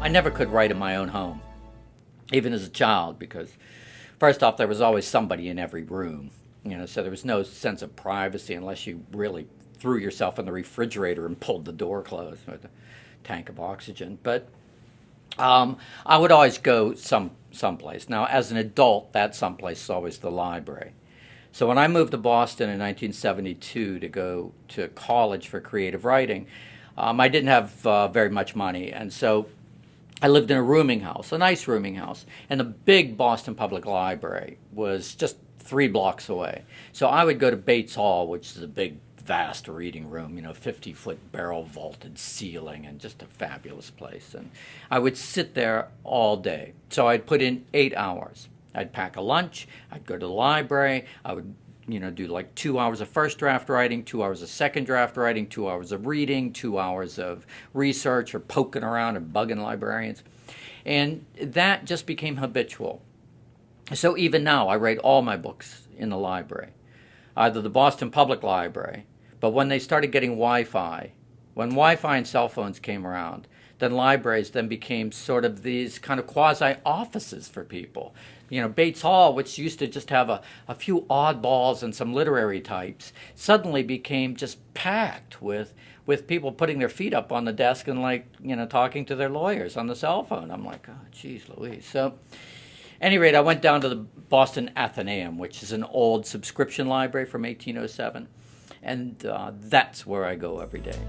I never could write in my own home, even as a child, because first off, there was always somebody in every room, so there was no sense of privacy unless you really threw yourself in the refrigerator and pulled the door closed with a tank of oxygen. But I would always go someplace. Now, as an adult, that someplace is always the library. So when I moved to Boston in 1972 to go to college for creative writing, I didn't have very much money, and so I lived in a rooming house, a nice rooming house, and the big Boston Public Library was just 3 blocks away. So I would go to Bates Hall, which is a big, vast reading room, 50-foot barrel vaulted ceiling, and just a fabulous place. And I would sit there all day. So I'd put in 8 hours. I'd pack a lunch, I'd go to the library, I would do like 2 hours of first draft writing, 2 hours of second draft writing, 2 hours of reading, 2 hours of research or poking around and bugging librarians. And that just became habitual. So even now, I write all my books in the library, either the Boston Public Library, but when they started getting Wi-Fi, when Wi-Fi and cell phones came around, then libraries then became sort of these kind of quasi-offices for people. Bates Hall, which used to just have a few oddballs and some literary types, suddenly became just packed with people putting their feet up on the desk and talking to their lawyers on the cell phone. I'm like, oh, geez Louise. So, at any rate, I went down to the Boston Athenaeum, which is an old subscription library from 1807, and that's where I go every day.